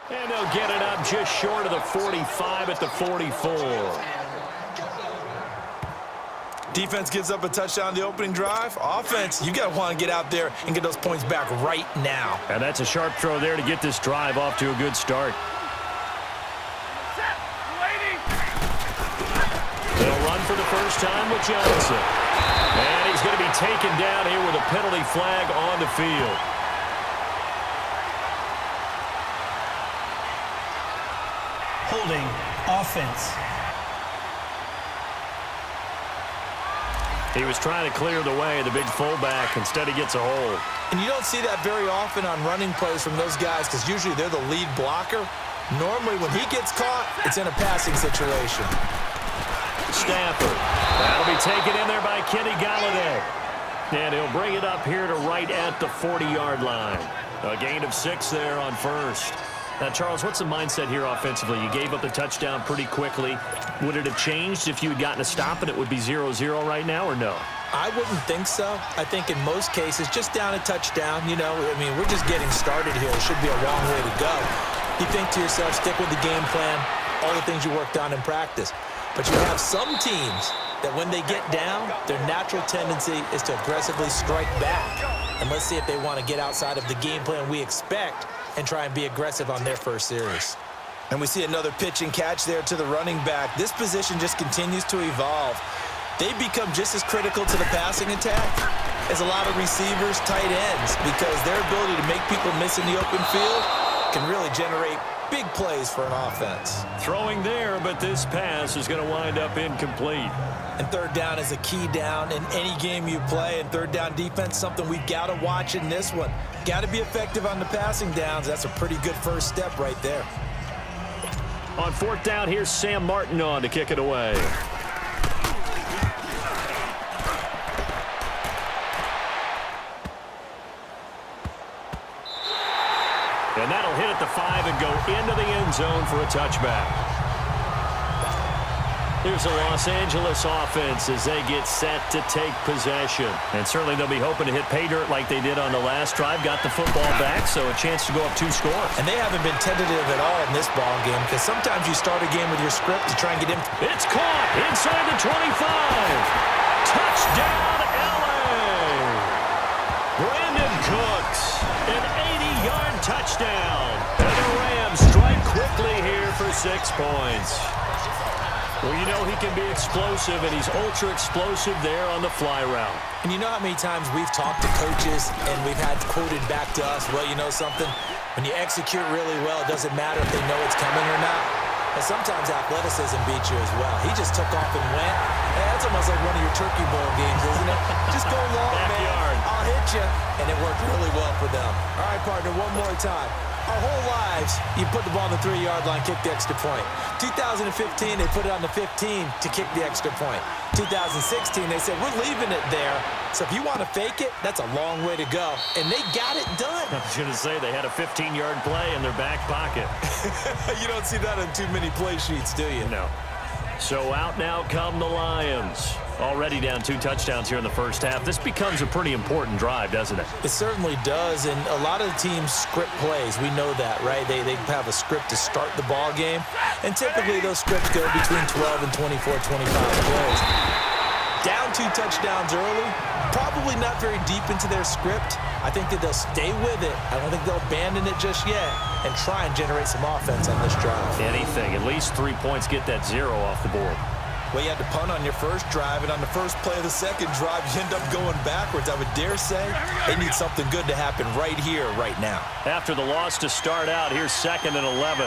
And they'll get it up just short of the 45 at the 44. Defense gives up a touchdown the opening drive. Offense, you got to want to get out there and get those points back right now. And that's a sharp throw there to get this drive off to a good start. They'll run for the first time with Johnson. And he's going to be taken down here with a penalty flag on the field. Holding offense. He was trying to clear the way, the big fullback. Instead, he gets a hold. And you don't see that very often on running plays from those guys because usually they're the lead blocker. Normally, when he gets caught, it's in a passing situation. Stafford. That'll be taken in there by Kenny Galladay. And he'll bring it up here to right at the 40-yard line. A gain of 6 there on first. Now, Charles, what's the mindset here offensively? You gave up the touchdown pretty quickly. Would it have changed if you had gotten a stop and it would be 0-0 right now, or no? I wouldn't think so. I think in most cases, just down a touchdown, you know, I mean, we're just getting started here. It should be a long way to go. You think to yourself, stick with the game plan, all the things you worked on in practice. But you have some teams that when they get down, their natural tendency is to aggressively strike back. And let's see if they want to get outside of the game plan we expect and try and be aggressive on their first series. And we see another pitch and catch there to the running back. This position just continues to evolve. They become just as critical to the passing attack as a lot of receivers, tight ends, because their ability to make people miss in the open field can really generate big plays for an offense. Throwing there, but this pass is going to wind up incomplete. And third down is a key down in any game you play. And third down defense, something we've got to watch in this one. Got to be effective on the passing downs. That's a pretty good first step right there. On fourth down, here's Sam Martin on to kick it away. And that'll hit at the 5 and go into the end zone for a touchback. Here's the Los Angeles offense as they get set to take possession. And certainly they'll be hoping to hit pay dirt like they did on the last drive. Got the football back, so a chance to go up 2 scores. And they haven't been tentative at all in this ball game because sometimes you start a game with your script to try and get in. It's caught inside the 25. Touchdown, L.A. Brandon Cooks, an 80-yard touchdown. And the Rams strike quickly here for 6 points. Well, you know he can be explosive, and he's ultra-explosive there on the fly route. And you know how many times we've talked to coaches and we've had quoted back to us, well, you know something? When you execute really well, it doesn't matter if they know it's coming or not. And sometimes athleticism beats you as well. He just took off and went. Hey, that's almost like one of your Turkey Bowl games, isn't it? Just go long, man. I'll hit you. And it worked really well for them. All right, partner, one more time. Our whole lives, you put the ball on the 3-yard line, kick the extra point. 2015, they put it on the 15 to kick the extra point. 2016, they said, we're leaving it there. So if you want to fake it, that's a long way to go. And they got it done. I was going to say they had a 15-yard play in their back pocket. You don't see that on too many play sheets, do you? No. So out now come the Lions. Already down 2 touchdowns here in the first half. This becomes a pretty important drive, doesn't it? It certainly does, and a lot of the teams script plays. We know that, right? They have a script to start the ball game, and typically those scripts go between 12 and 24, 25 plays. Down 2 touchdowns early, probably not very deep into their script. I think that they'll stay with it. I don't think they'll abandon it just yet and try and generate some offense on this drive. Anything. At least 3 points, get that 0 off the board. Well, you had to punt on your first drive, and on the first play of the second drive, you end up going backwards. I would dare say they need something good to happen right here, right now. After the loss to start out, here's 2nd and 11.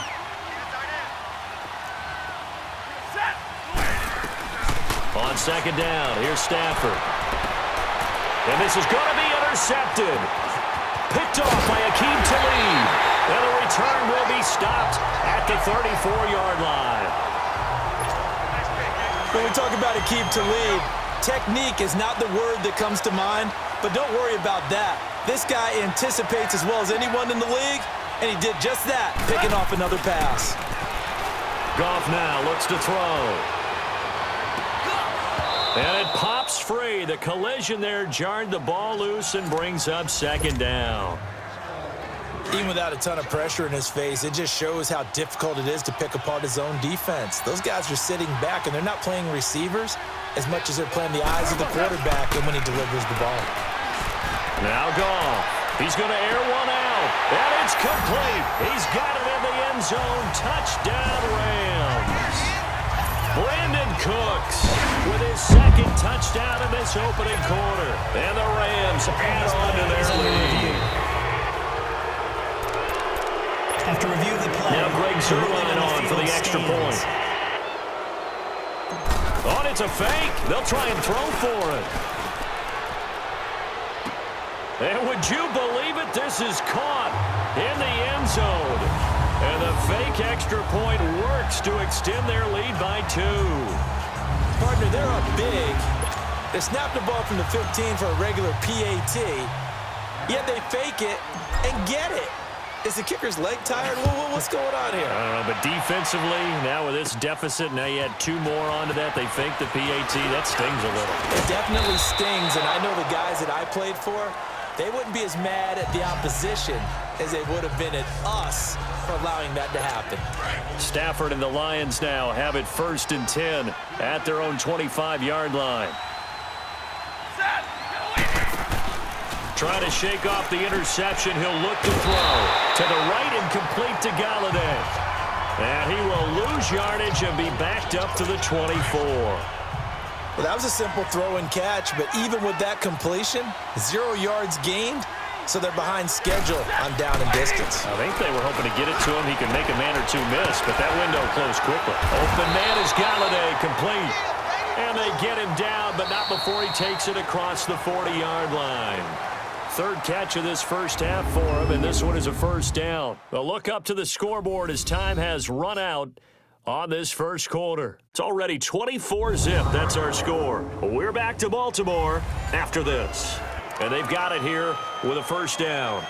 On 2nd down, here's Stafford. And this is going to be intercepted. Picked off by Akeem Talib. And the return will be stopped at the 34-yard line. When we talk about Akeem Talib, technique is not the word that comes to mind, but don't worry about that. This guy anticipates as well as anyone in the league, and he did just that, picking off another pass. Goff now looks to throw. And it pops free. The collision there jarred the ball loose and brings up 2nd down. Even without a ton of pressure in his face, it just shows how difficult it is to pick apart his own defense. Those guys are sitting back, and they're not playing receivers as much as they're playing the eyes of the quarterback and when he delivers the ball. Now Goff. He's going to air one out, and it's complete. He's got it in the end zone. Touchdown, Rams. Brandon Cooks with his second touchdown in this opening quarter. And the Rams add on to their lead. After review of the play, now Greg Zuerlein on for the extra point. Oh, it's a fake. They'll try and throw for it. And would you believe it? This is caught in the end zone. And the fake extra point works to extend their lead by 2. Partner, they're up big. They snap the ball from the 15 for a regular PAT, yet they fake it and get it. Is the kicker's leg tired? What's going on here? I don't know, but defensively, now with this deficit, now you add 2 more onto that. They fake the PAT. That stings a little. It definitely stings, and I know the guys that I played for, they wouldn't be as mad at the opposition as they would have been at us for allowing that to happen. Stafford and the Lions now have it 1st and 10 at their own 25-yard line. Trying to shake off the interception. He'll look to throw. To the right and complete to Galladay. And he will lose yardage and be backed up to the 24. Well, that was a simple throw and catch, but even with that completion, 0 yards gained, so they're behind schedule on down and distance. I think they were hoping to get it to him. He could make a man or 2 miss, but that window closed quickly. Open man is Galladay, complete. And they get him down, but not before he takes it across the 40-yard line. 3rd catch of this first half for him, and this one is a 1st down. A look up to the scoreboard as time has run out on this first quarter. It's already 24-zip. That's our score. We're back to Baltimore after this. And they've got it here with a 1st down.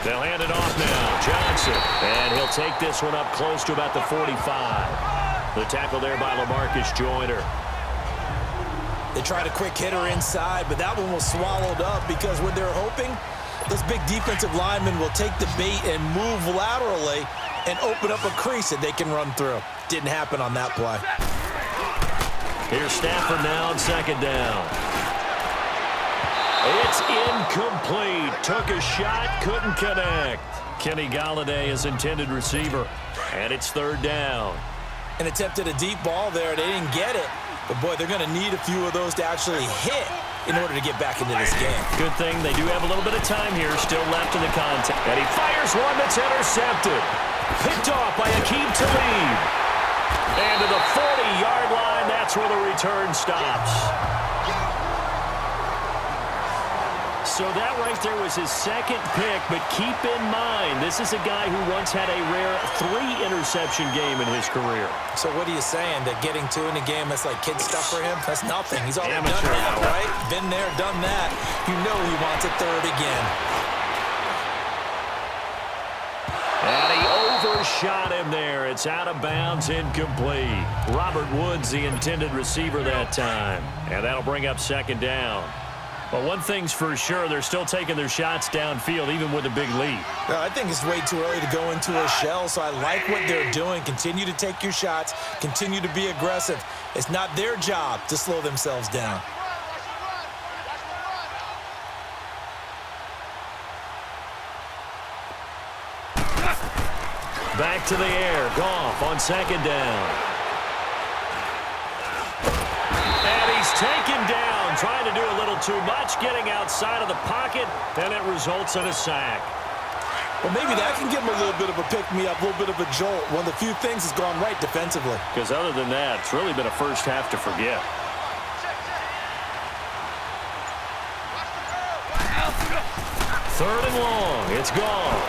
They'll hand it off now. Johnson. And he'll take this one up close to about the 45. The tackle there by LaMarcus Joyner. They tried a quick hitter inside, but that one was swallowed up because what they're hoping, those big defensive linemen will take the bait and move laterally and open up a crease that they can run through. Didn't happen on that play. Here's Stafford now on 2nd down. It's incomplete. Took a shot, couldn't connect. Kenny Galladay is intended receiver. And it's 3rd down. And attempted a deep ball there. They didn't get it. But, boy, they're going to need a few of those to actually hit in order to get back into this game. Good thing they do have a little bit of time here still left in the contest. And he fires one that's intercepted. Picked off by Aqib Talib. And to the 40-yard line, that's where the return stops. So that right there was his 2nd pick, but keep in mind, this is a guy who once had a rare 3-interception game in his career. So what are you saying, that getting 2 in a game, that's like kid stuff for him? That's nothing. He's already done that, right? Been there, done that. You know he wants a 3rd again. And he overshot him there. It's out of bounds, incomplete. Robert Woods, the intended receiver that time. And that'll bring up 2nd down. But one thing's for sure, they're still taking their shots downfield, even with a big lead. Well, I think it's way too early to go into a shell, so I like what they're doing. Continue to take your shots. Continue to be aggressive. It's not their job to slow themselves down. Back to the air. Goff on 2nd down. And he's taken down. Trying to do a little too much, getting outside of the pocket, and it results in a sack. Well, maybe that can give him a little bit of a pick-me-up, a little bit of a jolt. One of the few things has gone right defensively. Because other than that, it's really been a first half to forget. Third and long. It's Goff.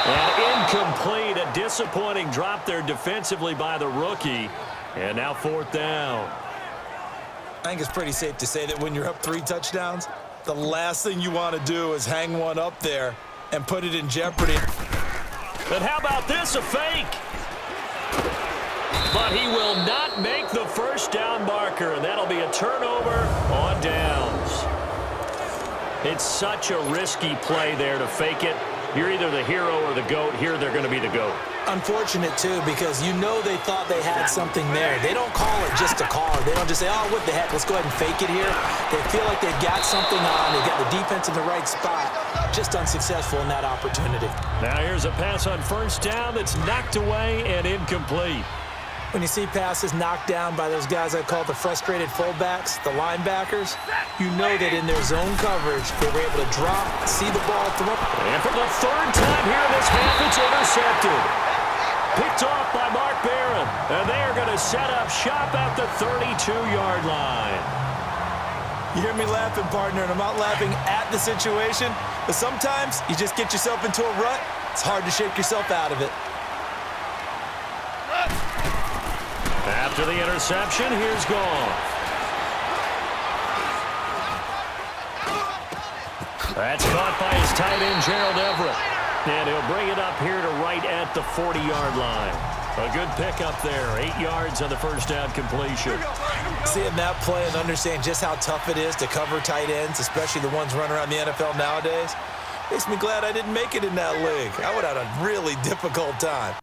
And incomplete. A disappointing drop there defensively by the rookie. And now 4th down. I think it's pretty safe to say that when you're up 3 touchdowns, the last thing you want to do is hang one up there and put it in jeopardy. And how about this, a fake? But he will not make the first down marker, and that'll be a turnover on downs. It's such a risky play there to fake it. You're either the hero or the GOAT. Here they're going to be the GOAT. Unfortunate, too, because you know they thought they had something there. They don't call it just to call it. They don't just say, oh, what the heck, let's go ahead and fake it here. They feel like they've got something on. They've got the defense in the right spot. Just unsuccessful in that opportunity. Now here's a pass on first down that's knocked away and incomplete. When you see passes knocked down by those guys I call the frustrated fullbacks, the linebackers, you know that in their zone coverage, they were able to drop, see the ball through. And for the third time here in this half, it's intercepted. Picked off by Mark Barron. And they are going to set up shop at the 32-yard line. You hear me laughing, partner, and I'm not laughing at the situation, but sometimes you just get yourself into a rut. It's hard to shake yourself out of it. After the interception, here's Goff. That's caught by his tight end, Gerald Everett. And he'll bring it up here to right at the 40-yard line. A good pickup there. 8 yards on the first down completion. Seeing that play and understanding just how tough it is to cover tight ends, especially the ones running around the NFL nowadays, makes me glad I didn't make it in that league. I would have had a really difficult time.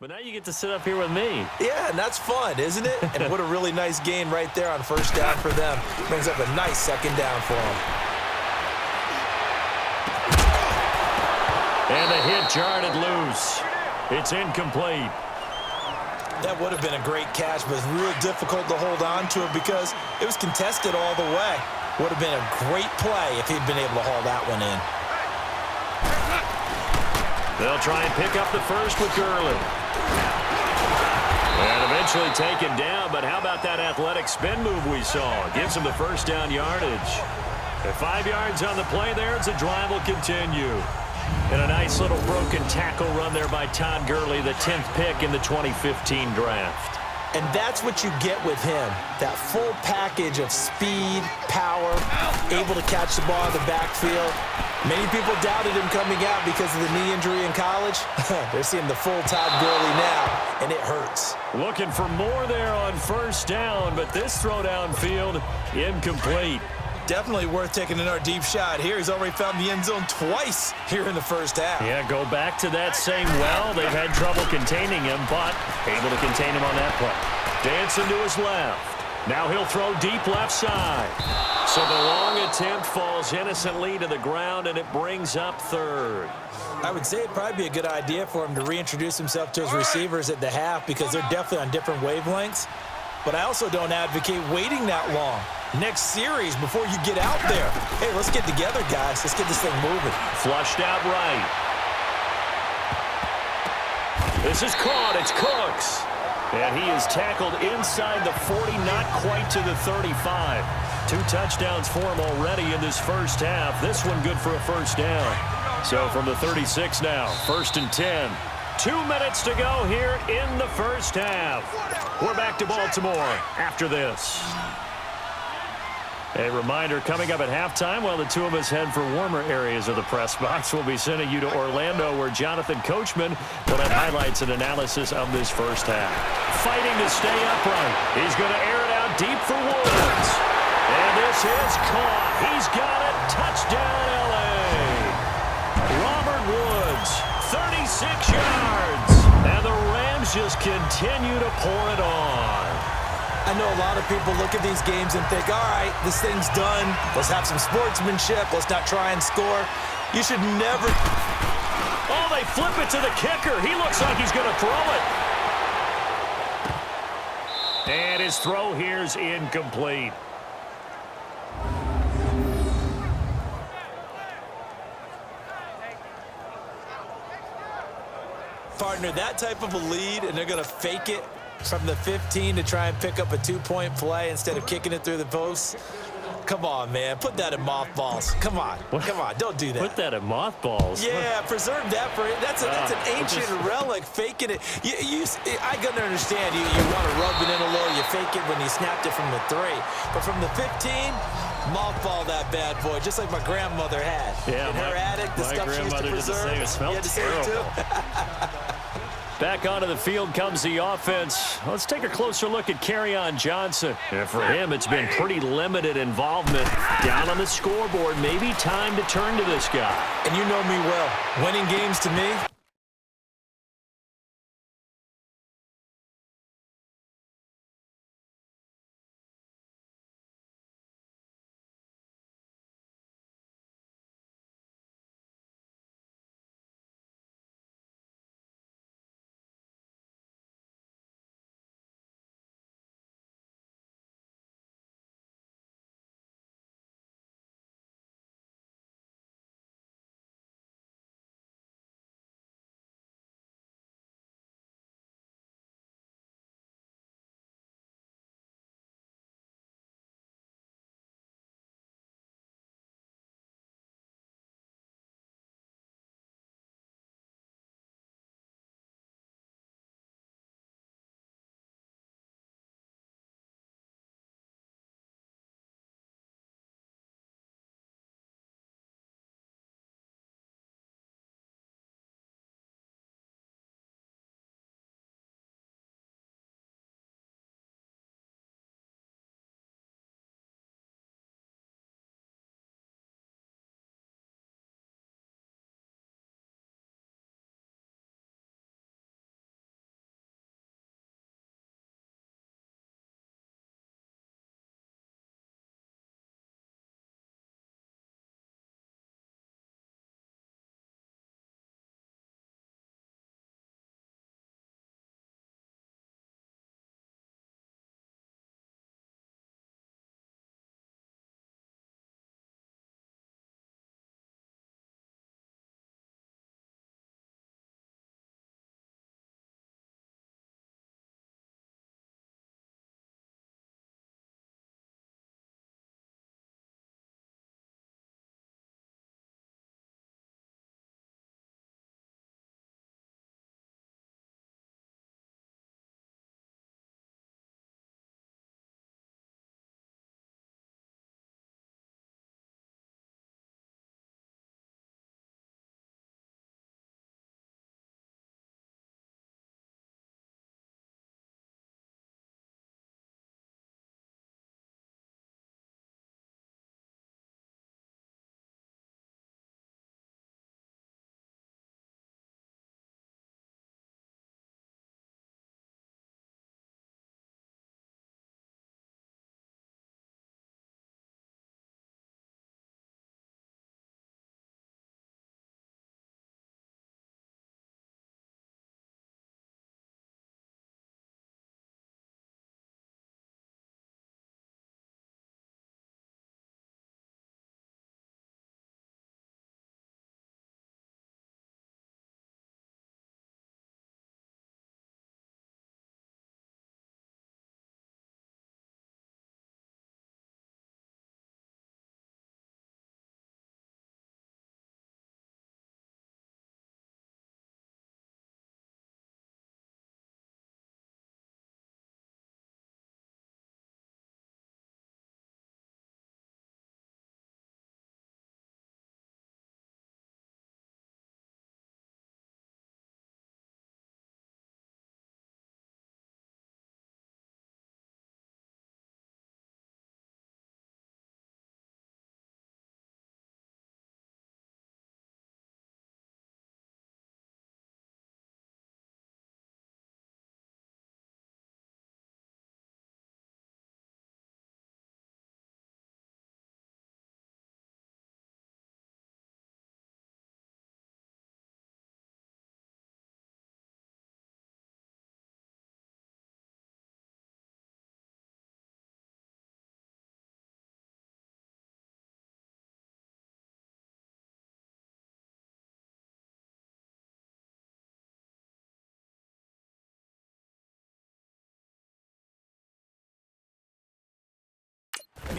But now you get to sit up here with me. Yeah, and that's fun, isn't it? And what a really nice gain right there on first down for them. Brings up a nice second down for them. And the hit jarred it loose. It's incomplete. That would have been a great catch, but it's real difficult to hold on to it because it was contested all the way. Would have been a great play if he'd been able to haul that one in. They'll try and pick up the first with Gurley. And eventually taken down, but how about that athletic spin move we saw? Gives him the first down yardage. At 5 yards on the play there, the drive will continue. And a nice little broken tackle run there by Todd Gurley, the 10th pick in the 2015 draft. And that's what you get with him, that full package of speed, power, able to catch the ball in the backfield. Many people doubted him coming out because of the knee injury in college. They're seeing the full Todd Gurley now, and it hurts. Looking for more there on first down, but this throw downfield, incomplete. Definitely worth taking another deep shot here. He's already found the end zone twice here in the first half. Yeah, go back to that same well. They've had trouble containing him, but able to contain him on that play. Dancing to his left. Now he'll throw deep left side. So the long attempt falls innocently to the ground, and it brings up third. I would say it'd probably be a good idea for him to reintroduce himself to his receivers at the half because they're definitely on different wavelengths. But I also don't advocate waiting that long. Next series before you get out there. Hey, let's get together, guys. Let's get this thing moving. Flushed out right. This is caught. It's Cooks. And he is tackled inside the 40, not quite to the 35. 2 touchdowns for him already in this first half. This one good for a first down. So from the 36 now, 1st and 10. 2 minutes to go here in the first half. We're back to Baltimore after this. A reminder, coming up at halftime, while the two of us head for warmer areas of the press box, we'll be sending you to Orlando, where Jonathan Coachman will have highlights and analysis of this first half. Fighting to stay upright. He's going to air it out deep for Woods. And this is caught. He's got it. Touchdown, L.A. Robert Woods, 36 yards. And the Rams just continue to pour it on. I know a lot of people look at these games and think, all right, this thing's done. Let's have some sportsmanship. Let's not try and score. You should never. Oh, they flip it to the kicker. He looks like he's going to throw it. And his throw here's incomplete. Partner, that type of a lead, and they're going to fake it from the 15 to try and pick up a 2-point play instead of kicking it through the posts. Come on, man. Put that in mothballs. Come on. Come on. Don't do that. Put that in mothballs? Yeah, preserve that for it. That's an ancient relic, faking it. I got to understand. You want to rub it in a little. You fake it when you snapped it from the 3. But from the 15, mothball that bad boy, just like my grandmother had. Yeah, in her attic, the stuff she used to preserve. It smelled terrible. Back onto the field comes the offense. Let's take a closer look at Kerryon Johnson. And for him, it's been pretty limited involvement. Down on the scoreboard, maybe time to turn to this guy. And you know me well. Winning games to me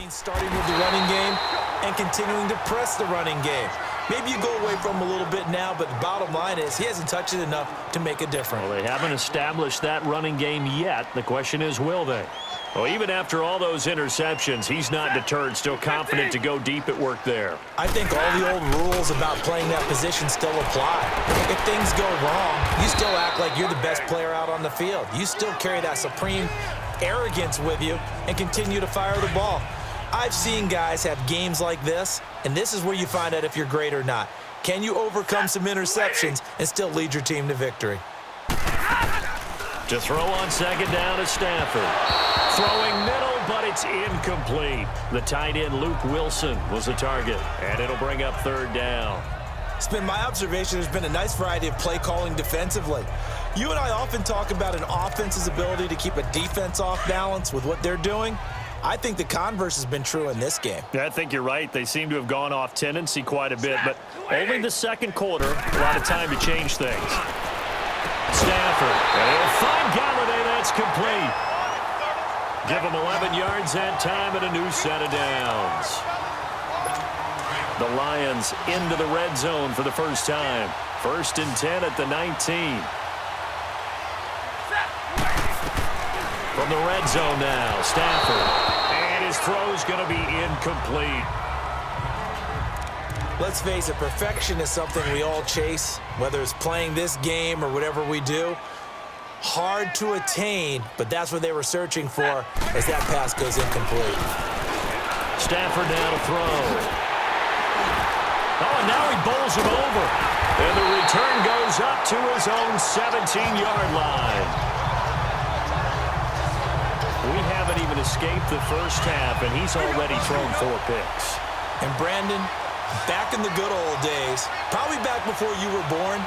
means starting with the running game and continuing to press the running game. Maybe you go away from him a little bit now, but the bottom line is he hasn't touched it enough to make a difference. Well, they haven't established that running game yet. The question is, will they? Well, even after all those interceptions, he's not deterred, still confident to go deep at work there. I think all the old rules about playing that position still apply. If things go wrong, you still act like you're the best player out on the field. You still carry that supreme arrogance with you and continue to fire the ball. I've seen guys have games like this, and this is where you find out if you're great or not. Can you overcome some interceptions and still lead your team to victory? To throw on second down is Stafford. Throwing middle, but it's incomplete. The tight end, Luke Wilson, was the target, and it'll bring up third down. It's been my observation there's been a nice variety of play calling defensively. You and I often talk about an offense's ability to keep a defense off balance with what they're doing. I think the converse has been true in this game. Yeah, I think you're right. They seem to have gone off tendency quite a bit, but only the second quarter, a lot of time to change things. Stafford, and he'll find Galladay. That's complete. Give him 11 yards that time and a new set of downs. The Lions into the red zone for the first time. 1st and 10 at the 19. From the red zone now, Stafford. And his throw's going to be incomplete. Let's face it, perfection is something we all chase, whether it's playing this game or whatever we do. Hard to attain, but that's what they were searching for as that pass goes incomplete. Stafford now to throw. Oh, and now he bowls him over. And the return goes up to his own 17-yard line. We haven't even escaped the first half, and he's already thrown 4 picks. And Brandon, back in the good old days, probably back before you were born,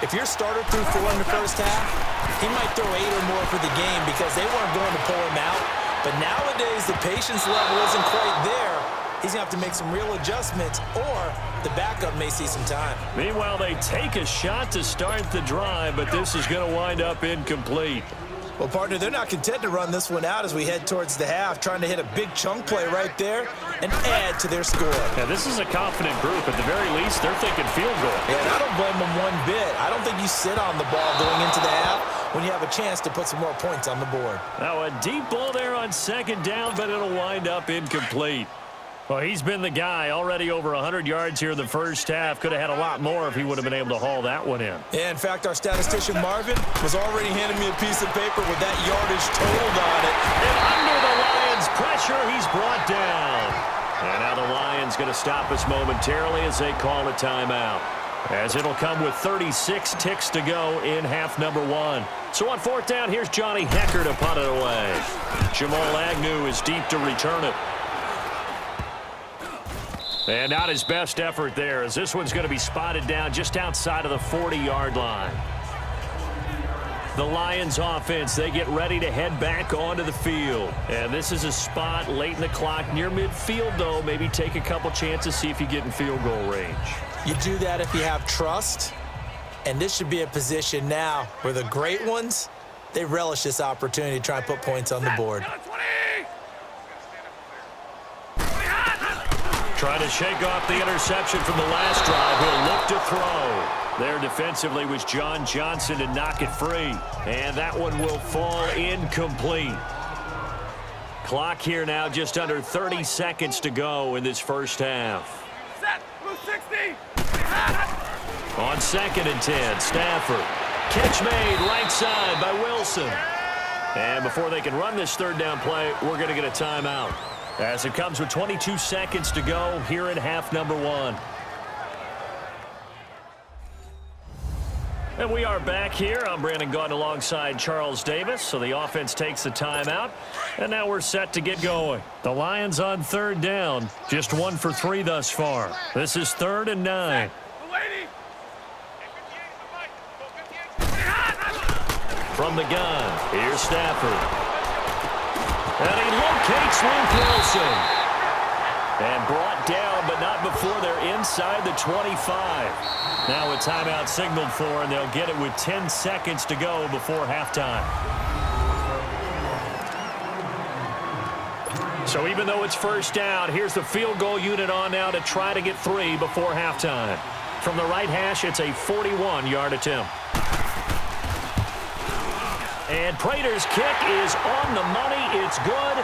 if your starter threw 4 in the first half, he might throw 8 or more for the game because they weren't going to pull him out. But nowadays, the patience level isn't quite there. He's going to have to make some real adjustments, or the backup may see some time. Meanwhile, they take a shot to start the drive, but this is going to wind up incomplete. Well, partner, they're not content to run this one out as we head towards the half, trying to hit a big chunk play right there and add to their score. Yeah, this is a confident group. At the very least, they're thinking field goal. Yeah, and I don't blame them one bit. I don't think you sit on the ball going into the half when you have a chance to put some more points on the board. Now, a deep ball there on second down, but it'll wind up incomplete. Well, he's been the guy, already over 100 yards here in the first half. Could have had a lot more if he would have been able to haul that one in. Yeah, in fact, our statistician Marvin was already handing me a piece of paper with that yardage totaled on it. And under the Lions' pressure, he's brought down. And now the Lions going to stop us momentarily as they call a timeout, as it'll come with 36 ticks to go in half number 1. So on 4th down, here's Johnny Hecker to punt it away. Jamal Agnew is deep to return it. And not his best effort there, as this one's going to be spotted down just outside of the 40-yard line. The Lions offense, they get ready to head back onto the field. And this is a spot late in the clock near midfield, though. Maybe take a couple chances, see if you get in field goal range. You do that if you have trust. And this should be a position now where the great ones, they relish this opportunity to try and put points on the board. Trying to shake off the interception from the last drive. He'll look to throw. There defensively was John Johnson to knock it free. And that one will fall incomplete. Clock here now, just under 30 seconds to go in this first half. On 2nd and 10, Stafford. Catch made right side by Wilson. And before they can run this 3rd down play, we're going to get a timeout, as it comes with 22 seconds to go here in half number 1. And we are back here. I'm Brandon Gaudin alongside Charles Davis. So the offense takes the timeout, and now we're set to get going. The Lions on 3rd down, just 1 for 3 thus far. This is 3rd and 9. From the gun, here's Stafford. And he locates Luke Wilson. And brought down, but not before they're inside the 25. Now a timeout signaled for, and they'll get it with 10 seconds to go before halftime. So even though it's first down, here's the field goal unit on now to try to get 3 before halftime. From the right hash, it's a 41-yard attempt. And Prater's kick is on the money. It's good.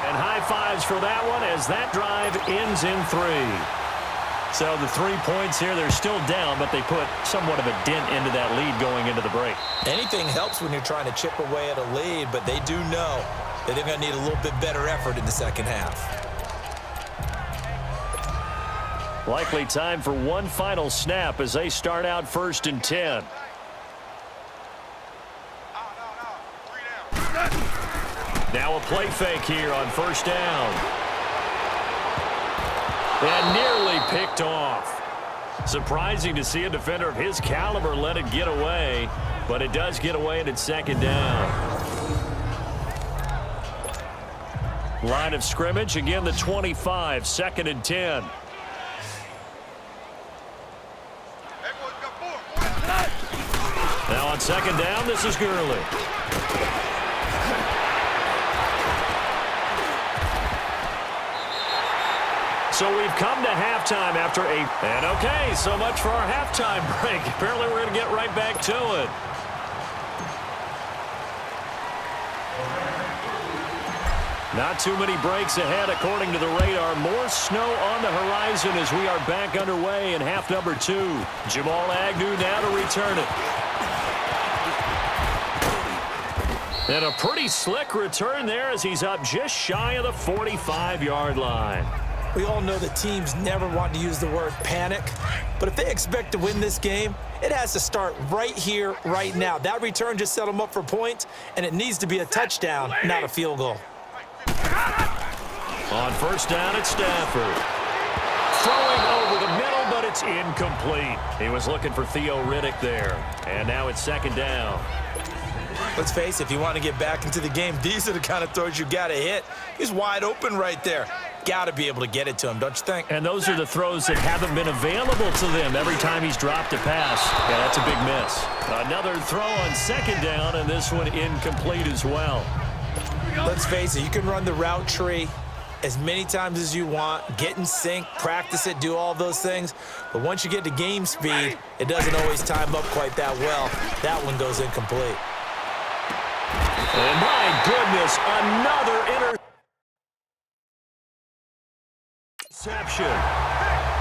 And high fives for that one as that drive ends in 3. So the 3 points here, they're still down, but they put somewhat of a dent into that lead going into the break. Anything helps when you're trying to chip away at a lead, but they do know that they're going to need a little bit better effort in the second half. Likely time for one final snap as they start out 1st and 10. Now a play fake here on 1st down. And nearly picked off. Surprising to see a defender of his caliber let it get away, but it does get away and it's 2nd down. Line of scrimmage, again the 25, 2nd and 10. Now on 2nd down, this is Gurley. So we've come to halftime after and okay, so much for our halftime break. Apparently we're going to get right back to it. Not too many breaks ahead according to the radar. More snow on the horizon as we are back underway in half number 2. Jamal Agnew now to return it. And a pretty slick return there as he's up just shy of the 45-yard line. We all know that teams never want to use the word panic, but if they expect to win this game, it has to start right here, right now. That return just set them up for points, and it needs to be a touchdown, not a field goal. On 1st down, it's Stafford. Throwing over the middle, but it's incomplete. He was looking for Theo Riddick there, and now it's 2nd down. Let's face it, if you want to get back into the game, these are the kind of throws you got to hit. He's wide open right there. Got to be able to get it to him, don't you think? And those are the throws that haven't been available to them every time he's dropped a pass. Yeah, that's a big miss. Another throw on 2nd down, and this one incomplete as well. Let's face it, you can run the route tree as many times as you want, get in sync, practice it, do all those things. But once you get to game speed, it doesn't always time up quite that well. That one goes incomplete. And my goodness, another interception.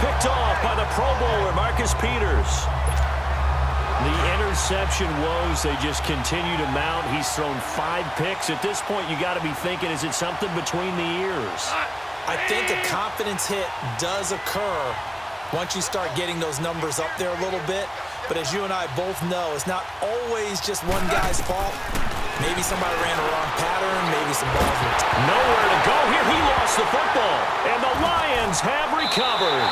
Picked off by the Pro Bowler, Marcus Peters. The interception woes, they just continue to mount. He's thrown 5 picks. At this point, you got to be thinking, is it something between the ears? I think a confidence hit does occur once you start getting those numbers up there a little bit. But as you and I both know, it's not always just one guy's fault. Maybe somebody ran the wrong pattern. Maybe some balls were nowhere to go here. He lost the football, and the Lions have recovered.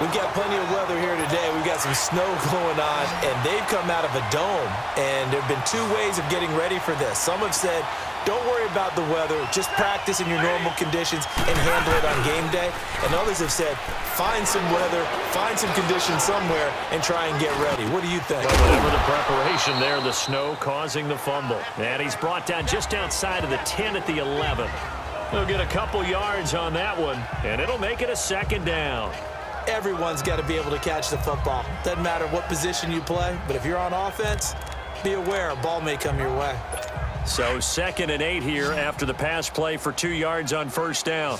We've got plenty of weather here today. We've got some snow going on, and they've come out of a dome. And there have been 2 ways of getting ready for this. Some have said, don't worry about the weather. Just practice in your normal conditions and handle it on game day. And others have said, find some weather, find some conditions somewhere, and try and get ready. What do you think? Well, whatever the preparation there, the snow causing the fumble. And he's brought down just outside of the 10 at the 11. He'll get a couple yards on that one, and it'll make it a 2nd down. Everyone's got to be able to catch the football. Doesn't matter what position you play, but if you're on offense, be aware a ball may come your way. So 2nd and 8 here after the pass play for 2 yards on 1st down.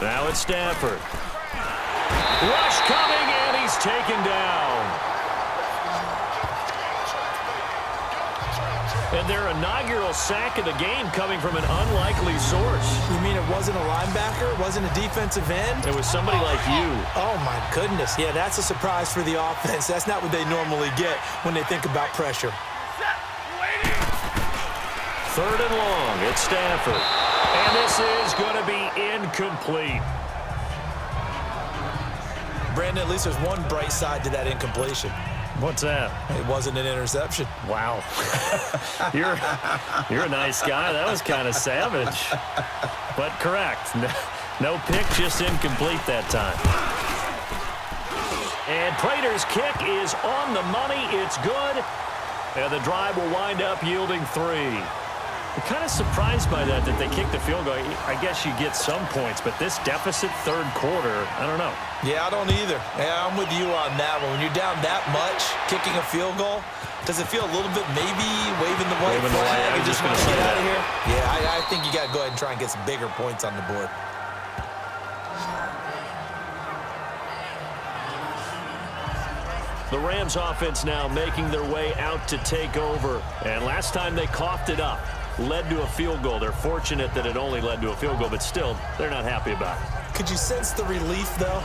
Now it's Stafford. Rush coming, and he's taken down. And their inaugural sack of the game coming from an unlikely source. You mean it wasn't a linebacker? It wasn't a defensive end? It was somebody like you. Oh, my goodness. Yeah, that's a surprise for the offense. That's not what they normally get when they think about pressure. 3rd and long. It's Stafford. And this is going to be incomplete. Brandon, at least there's one bright side to that incompletion. What's that? It wasn't an interception. Wow. You're a nice guy. That was kind of savage. But correct. No pick, just incomplete that time. And Prater's kick is on the money. It's good. And the drive will wind up yielding 3. I'm kind of surprised by that they kicked the field goal. I guess you get some points, but this deficit third quarter, I don't know. Yeah, I don't either. Yeah, I'm with you on that one. When you're down that much, kicking a field goal, does it feel a little bit maybe waving the white flag and just want to get out of here? Yeah, I think you got to go ahead and try and get some bigger points on the board. The Rams offense now making their way out to take over. And last time they coughed it up, led to a field goal. They're fortunate that it only led to a field goal, but still, they're not happy about it. Could you sense the relief, though,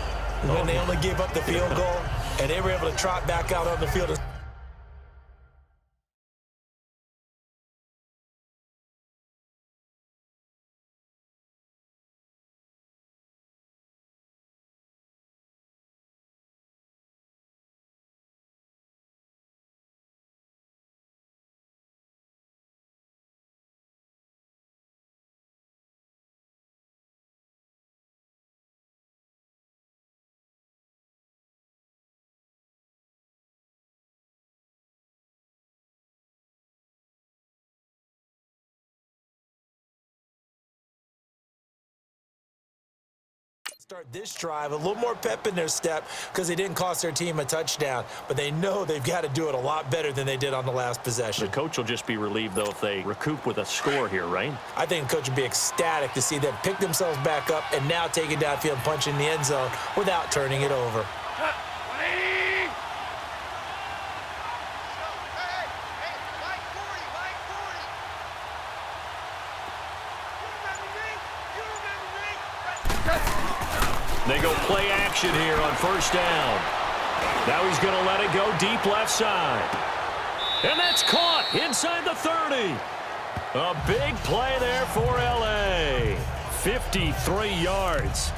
when they only gave up the field goal and they were able to trot back out on the field? Start this drive a little more pep in their step because they didn't cost their team a touchdown, but they know they've got to do it a lot better than they did on the last possession. The coach will just be relieved, though, if they recoup with a score here, right? I think the coach would be ecstatic to see them pick themselves back up and now take it downfield and punch in the end zone without turning it over. They go play action here on first down. Now he's going to let it go deep left side. And that's caught inside the 30. A big play there for L.A. 53 yards.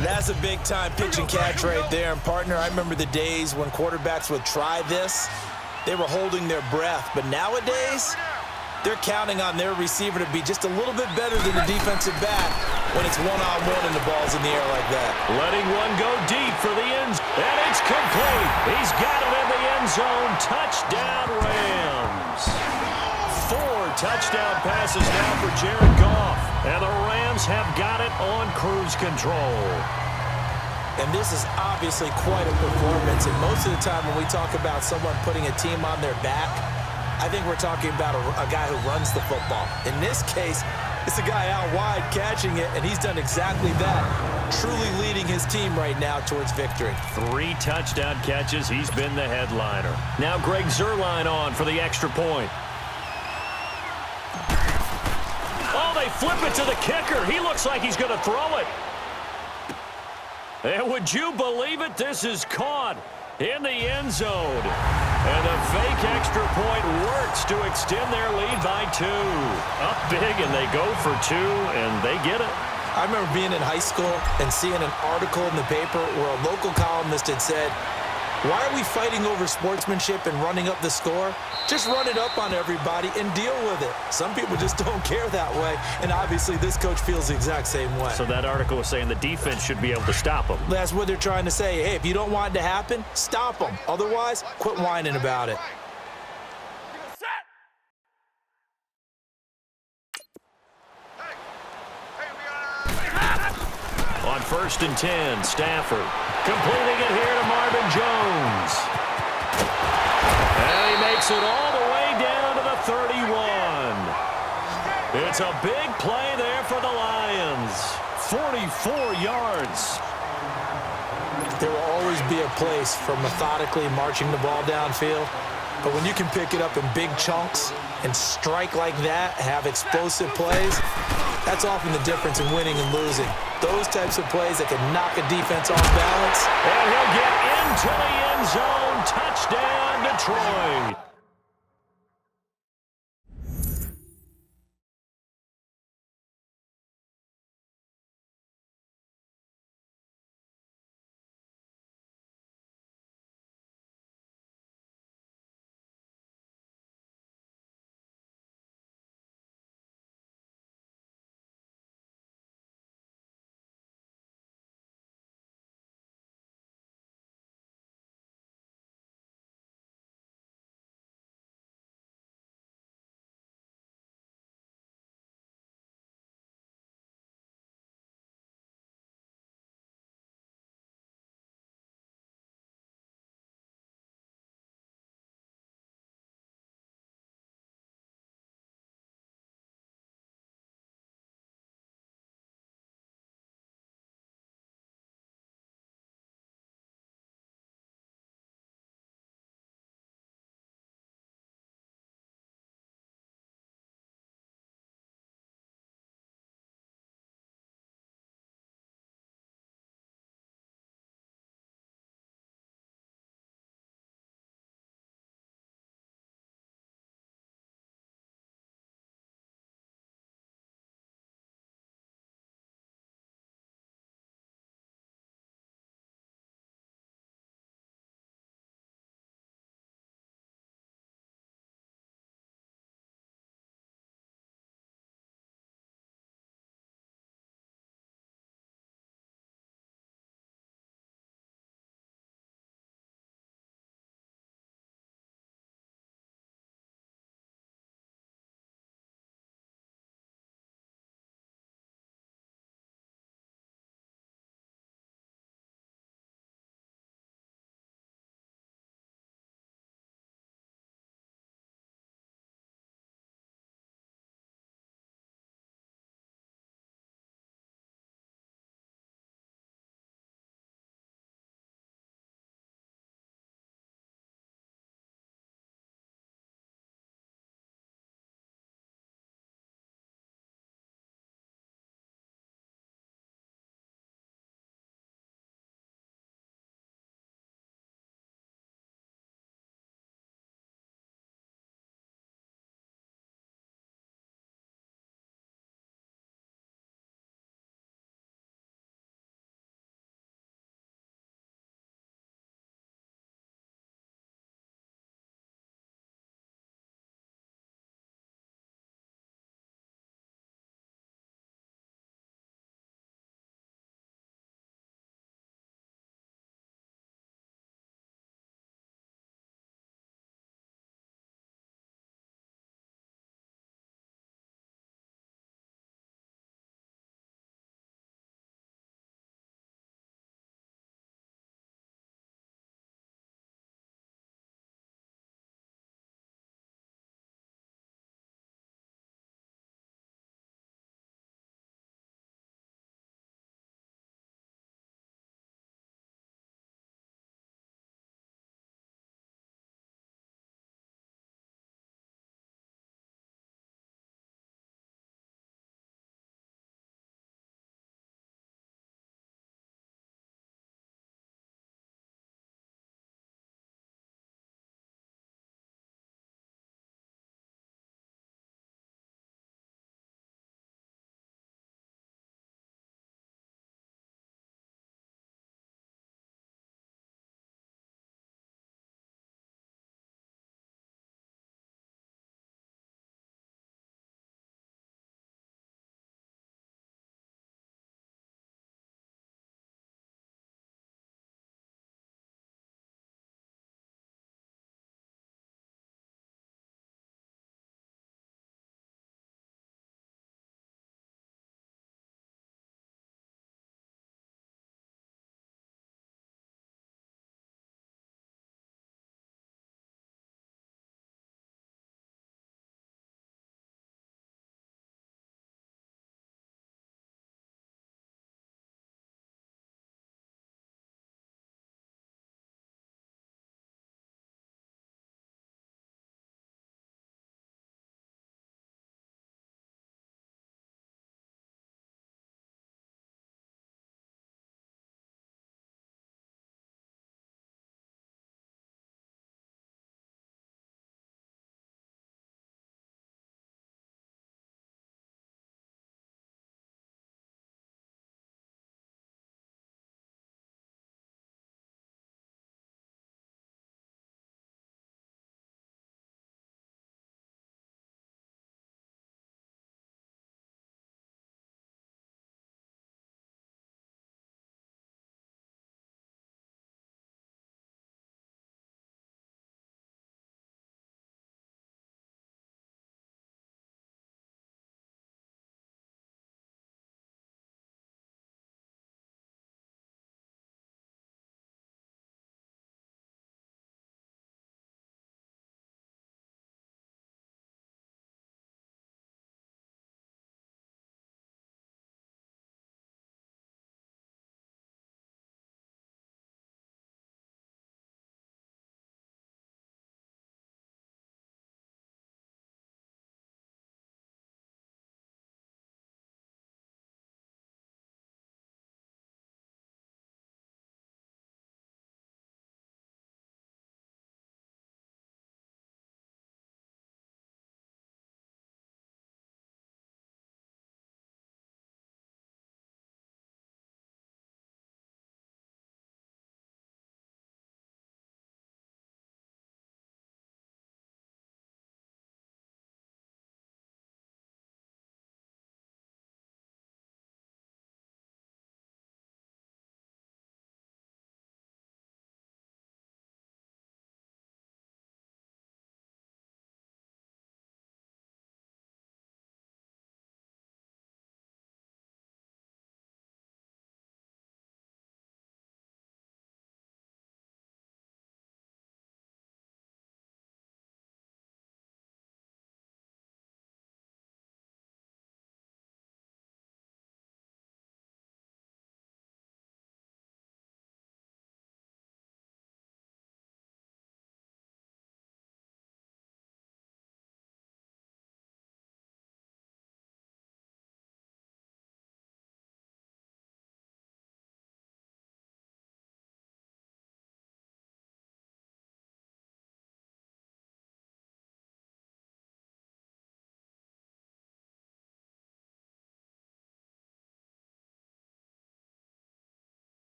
That's a big-time pitch and catch right there. And, partner, I remember the days when quarterbacks would try this. They were holding their breath. But nowadays, they're counting on their receiver to be just a little bit better than the defensive back when it's one-on-one and the ball's in the air like that. Letting one go deep for the end zone. And it's complete. He's got it in the end zone. Touchdown, Rams. 4 touchdown passes now for Jared Goff. And the Rams have got it on cruise control. And this is obviously quite a performance. And most of the time when we talk about someone putting a team on their back, I think we're talking about a guy who runs the football. In this case, it's a guy out wide catching it, and he's done exactly that, truly leading his team right now towards victory. 3 touchdown catches. He's been the headliner. Now Greg Zuerlein on for the extra point. Oh, they flip it to the kicker. He looks like he's going to throw it. And would you believe it? This is caught in the end zone. And the fake extra point works to extend their lead by 2. Up big, and they go for 2, and they get it. I remember being in high school and seeing an article in the paper where a local columnist had said, why are we fighting over sportsmanship and running up the score? Just run it up on everybody and deal with it. Some people just don't care that way, and obviously this coach feels the exact same way. So that article was saying the defense should be able to stop them. That's what they're trying to say. Hey, if you don't want it to happen, stop them. Otherwise, quit whining about it. On 1st and 10, Stafford completing it here to Marvin Jones. And he makes it all the way down to the 31. It's a big play there for the Lions. 44 yards. There will always be a place for methodically marching the ball downfield. But when you can pick it up in big chunks and strike like that, have explosive plays, that's often the difference in winning and losing. Those types of plays that can knock a defense off balance. And he'll get into the end zone. Touchdown, Detroit.